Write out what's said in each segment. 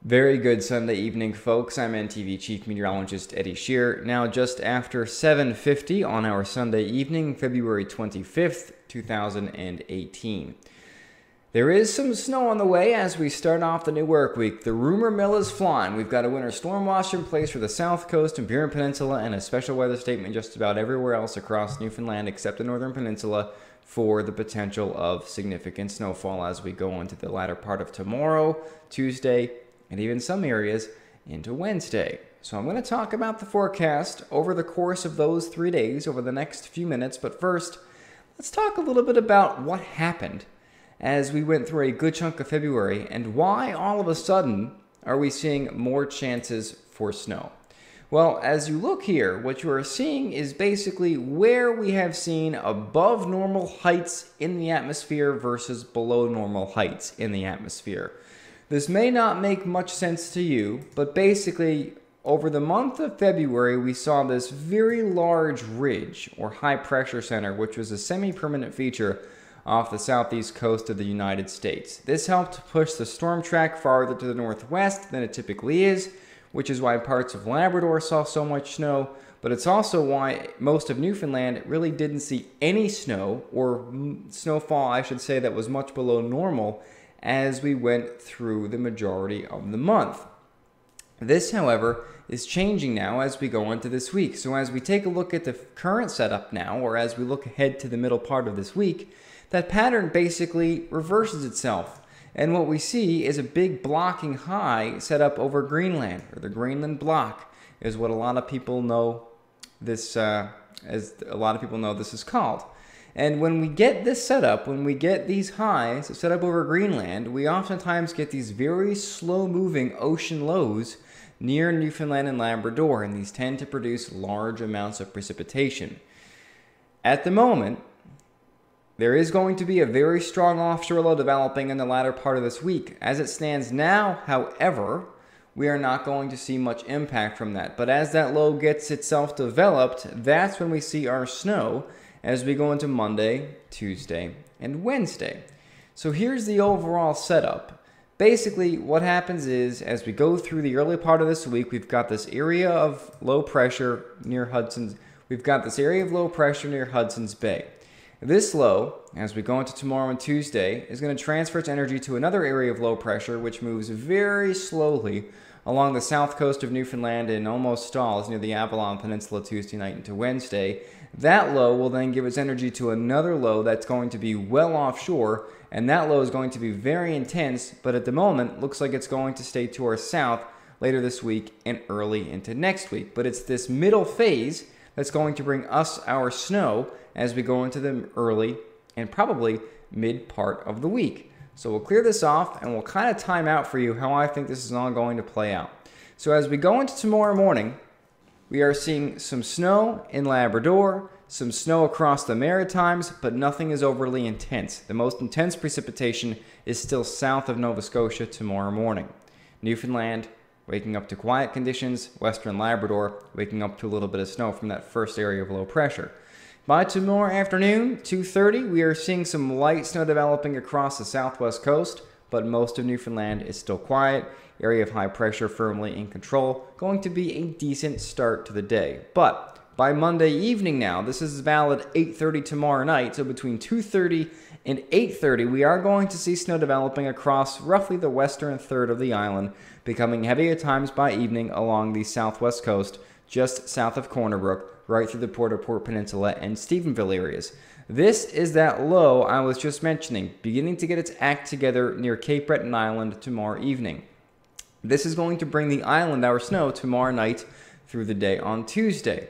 Very good Sunday evening, folks. I'm NTV Chief Meteorologist Eddie Sheerr. Now just after 7:50 on our Sunday evening, February 25th, 2018. There is some snow on the way as we start off the new work week. The rumor mill is flying. We've got a winter storm watch in place for the South Coast and Northern Peninsula and a special weather statement just about everywhere else across Newfoundland except the Northern Peninsula for the potential of significant snowfall as we go into the latter part of tomorrow, Tuesday, and even some areas into Wednesday. So I'm going to talk about the forecast over the course of those 3 days over the next few minutes. But first, let's talk a little bit about what happened as we went through a good chunk of February and why all of a sudden are we seeing more chances for snow. Well, as you look here, what you are seeing is basically where we have seen above normal heights in the atmosphere versus below normal heights in the atmosphere. This may not make much sense to you, but basically over the month of February, we saw this very large ridge or high pressure center, which was a semi-permanent feature off the southeast coast of the United States. This helped push the storm track farther to the northwest than it typically is, which is why parts of Labrador saw so much snow, but it's also why most of Newfoundland really didn't see any snow, or snowfall, I should say, that was much below normal as we went through the majority of the month. This, however, is changing now as we go into this week. So as we take a look at the current setup now, or as we look ahead to the middle part of this week, that pattern basically reverses itself. And what we see is a big blocking high set up over Greenland, or the Greenland block is what a lot of people know this is called. And when we get this setup, when we get these highs set up over Greenland, we oftentimes get these very slow-moving ocean lows near Newfoundland and Labrador, and these tend to produce large amounts of precipitation. At the moment, there is going to be a very strong offshore low developing in the latter part of this week. As it stands now, however, we are not going to see much impact from that. But as that low gets itself developed, that's when we see our snow as we go into Monday, Tuesday, and Wednesday. So here's the overall setup. Basically, what happens is, as we go through the early part of this week, we've got this area of low pressure near Hudson's. We've got this area of low pressure near Hudson's Bay. This low, as we go into tomorrow and Tuesday, is going to transfer its energy to another area of low pressure, which moves very slowly along the south coast of Newfoundland and almost stalls near the Avalon Peninsula Tuesday night into Wednesday. That low will then give its energy to another low that's going to be well offshore, and that low is going to be very intense, but at the moment looks like it's going to stay to our south later this week and early into next week. But it's this middle phase that's going to bring us our snow as we go into the early and probably mid part of the week. So we'll clear this off and we'll kind of time out for you how I think this is all going to play out. So as we go into tomorrow morning, we are seeing some snow in Labrador, some snow across the Maritimes, but nothing is overly intense. The most intense precipitation is still south of Nova Scotia tomorrow morning. Newfoundland waking up to quiet conditions, western Labrador waking up to a little bit of snow from that first area of low pressure. By tomorrow afternoon, 2:30, we are seeing some light snow developing across the southwest coast, but most of Newfoundland is still quiet. Area of high pressure firmly in control. Going to be a decent start to the day. But by Monday evening now, this is valid 8:30 tomorrow night, so between 2:30 and 8:30, we are going to see snow developing across roughly the western third of the island, becoming heavy at times by evening along the southwest coast, just south of Corner Brook, right through the Port Peninsula and Stephenville areas. This is that low I was just mentioning, beginning to get its act together near Cape Breton Island tomorrow evening. This is going to bring the island our snow tomorrow night through the day on Tuesday.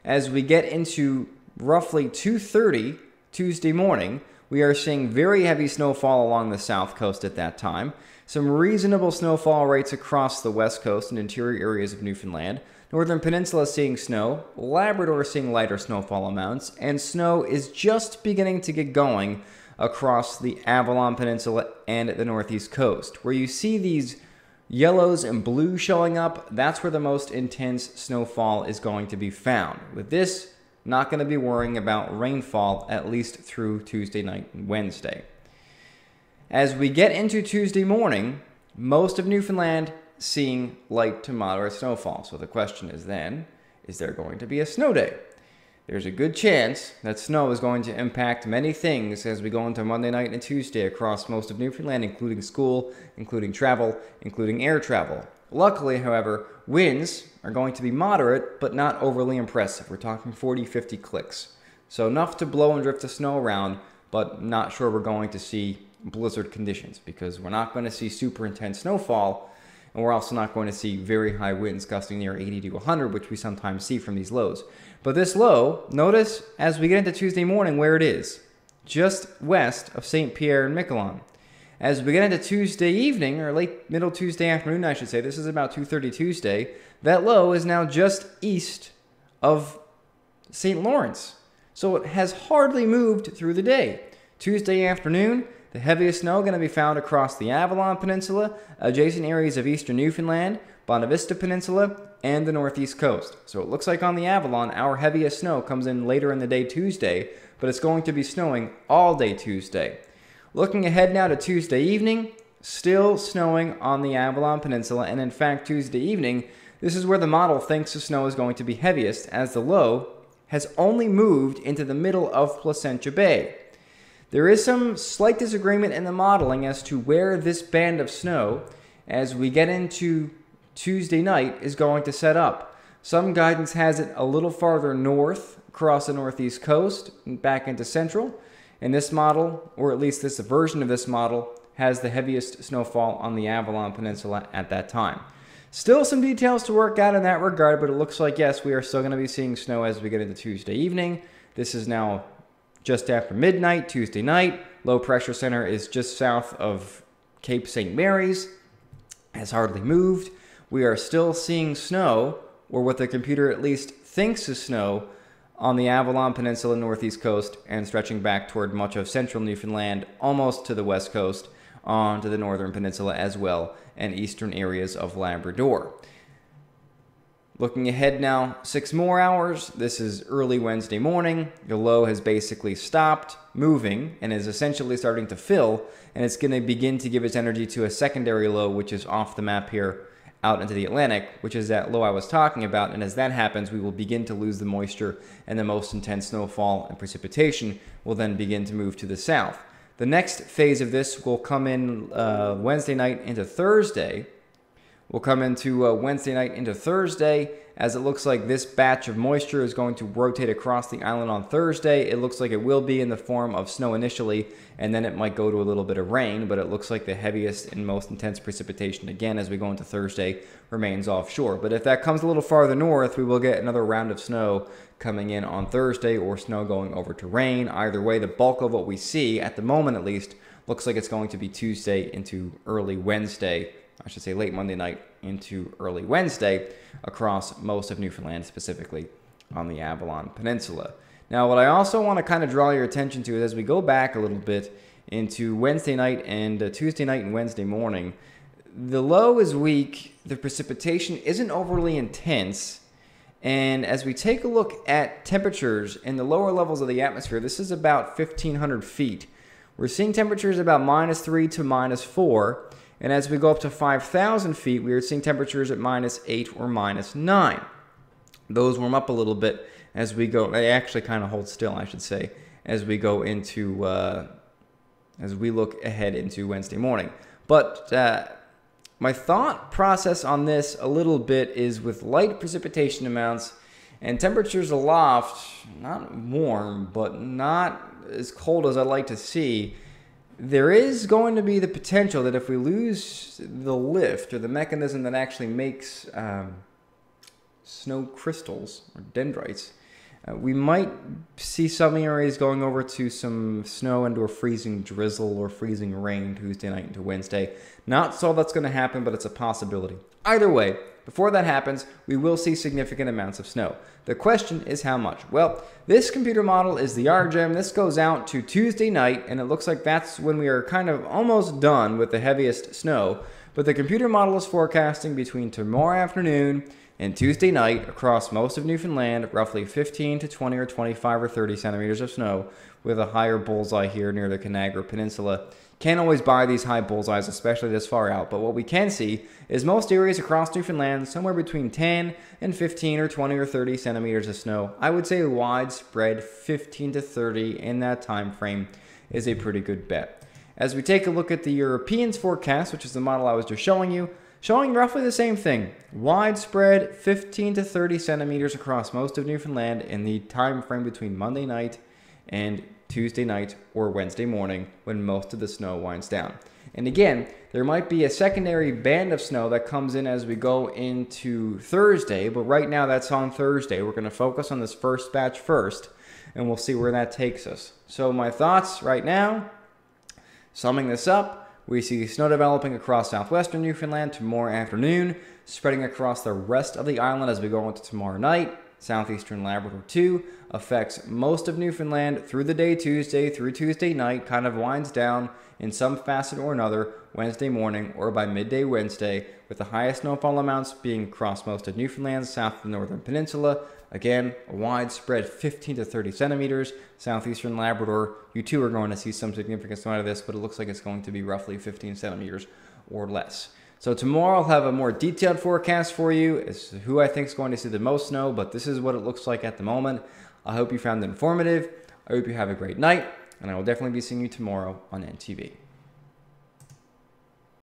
As we get into roughly 2:30 Tuesday morning, we are seeing very heavy snowfall along the south coast at that time. Some reasonable snowfall rates across the west coast and interior areas of Newfoundland. Northern Peninsula seeing snow, Labrador seeing lighter snowfall amounts, and snow is just beginning to get going across the Avalon Peninsula and the northeast coast. Where you see these yellows and blues showing up, that's where the most intense snowfall is going to be found. With this, not going to be worrying about rainfall at least through Tuesday night and Wednesday. As we get into Tuesday morning, most of Newfoundland seeing light to moderate snowfall. So the question is then, is there going to be a snow day? There's a good chance that snow is going to impact many things as we go into Monday night and Tuesday across most of Newfoundland, including school, including travel, including air travel. Luckily, however, winds are going to be moderate, but not overly impressive. We're talking 40-50 clicks. So enough to blow and drift the snow around, but not sure we're going to see blizzard conditions because we're not going to see super intense snowfall, and we're also not going to see very high winds gusting near 80 to 100, which we sometimes see from these lows. But this low, notice as we get into Tuesday morning where it is, just west of St. Pierre and Miquelon. As we get into Tuesday evening, or late middle Tuesday afternoon, I should say, this is about 2:30 Tuesday, that low is now just east of St. Lawrence. So it has hardly moved through the day. Tuesday afternoon, the heaviest snow going to be found across the Avalon Peninsula, adjacent areas of eastern Newfoundland, Bonavista Peninsula, and the northeast coast. So it looks like on the Avalon, our heaviest snow comes in later in the day Tuesday, but it's going to be snowing all day Tuesday. Looking ahead now to Tuesday evening, still snowing on the Avalon Peninsula, and in fact Tuesday evening, this is where the model thinks the snow is going to be heaviest, as the low has only moved into the middle of Placentia Bay. There is some slight disagreement in the modeling as to where this band of snow, as we get into Tuesday night, is going to set up. Some guidance has it a little farther north, across the northeast coast, and back into central. And this model, or at least this version of this model, has the heaviest snowfall on the Avalon Peninsula at that time. Still some details to work out in that regard, but it looks like, yes, we are still going to be seeing snow as we get into Tuesday evening. This is now just after midnight, Tuesday night. Low pressure center is just south of Cape St. Mary's. Has hardly moved. We are still seeing snow, or what the computer at least thinks is snow, on the Avalon Peninsula northeast coast and stretching back toward much of central Newfoundland, almost to the west coast, onto the Northern Peninsula as well, and eastern areas of Labrador. Looking ahead now, 6 more hours. This is early Wednesday morning. The low has basically stopped moving and is essentially starting to fill, and it's going to begin to give its energy to a secondary low, which is off the map here out into the Atlantic, which is that low I was talking about. And as that happens, we will begin to lose the moisture, and the most intense snowfall and precipitation will then begin to move to the south. The next phase of this will come in Wednesday night into Thursday. We'll come into Wednesday night into Thursday, as it looks like this batch of moisture is going to rotate across the island on Thursday. It looks like it will be in the form of snow initially, and then it might go to a little bit of rain, but it looks like the heaviest and most intense precipitation, again, as we go into Thursday, remains offshore. But if that comes a little farther north, we will get another round of snow coming in on Thursday, or snow going over to rain. Either way, the bulk of what we see, at the moment at least, looks like it's going to be Tuesday into early Wednesday, I should say late Monday night into early Wednesday, across most of Newfoundland, specifically on the Avalon Peninsula. Now, what I also want to kind of draw your attention to is as we go back a little bit into Wednesday night and Tuesday night and Wednesday morning, the low is weak, the precipitation isn't overly intense, and as we take a look at temperatures in the lower levels of the atmosphere, this is about 1,500 feet. We're seeing temperatures about -3 to -4, and as we go up to 5,000 feet, we are seeing temperatures at -8 or -9. Those warm up a little bit as we go. They actually kind of hold still, I should say, as we go into, as we look ahead into Wednesday morning. But my thought process on this a little bit is with light precipitation amounts and temperatures aloft, not warm, but not as cold as I'd like to see, there is going to be the potential that if we lose the lift, or the mechanism that actually makes snow crystals or dendrites, we might see some areas going over to some snow into a freezing drizzle or freezing rain Tuesday night into Wednesday. Not so that's going to happen, but it's a possibility. Either way, before that happens, we will see significant amounts of snow. The question is how much? Well, this computer model is the RGEM. This goes out to Tuesday night, and it looks like that's when we are kind of almost done with the heaviest snow. But the computer model is forecasting between tomorrow afternoon And Tuesday night, across most of Newfoundland, roughly 15 to 20 or 25 or 30 centimeters of snow, with a higher bullseye here near the Northern Peninsula. Can't always buy these high bullseyes, especially this far out, but what we can see is most areas across Newfoundland, somewhere between 10 and 15 or 20 or 30 centimeters of snow. I would say widespread 15 to 30 in that time frame is a pretty good bet. As we take a look at the Europeans forecast, which is the model I was just showing you, showing roughly the same thing. Widespread 15 to 30 centimeters across most of Newfoundland in the time frame between Monday night and Tuesday night or Wednesday morning when most of the snow winds down. And again, there might be a secondary band of snow that comes in as we go into Thursday, but right now that's on Thursday. We're going to focus on this first batch first, and we'll see where that takes us. So my thoughts right now, summing this up, we see snow developing across southwestern Newfoundland tomorrow afternoon, spreading across the rest of the island as we go into tomorrow night. Southeastern Labrador too affects most of Newfoundland through the day Tuesday through Tuesday night, kind of winds down in some facet or another Wednesday morning or by midday Wednesday, with the highest snowfall amounts being across most of Newfoundland, south of the Northern Peninsula. Again, a widespread 15 to 30 centimeters. Southeastern Labrador, you too are going to see some significant snow out of this, but it looks like it's going to be roughly 15 centimeters or less. So tomorrow I'll have a more detailed forecast for you as to who I think is going to see the most snow, but this is what it looks like at the moment. I hope you found it informative. I hope you have a great night, and I will definitely be seeing you tomorrow on NTV.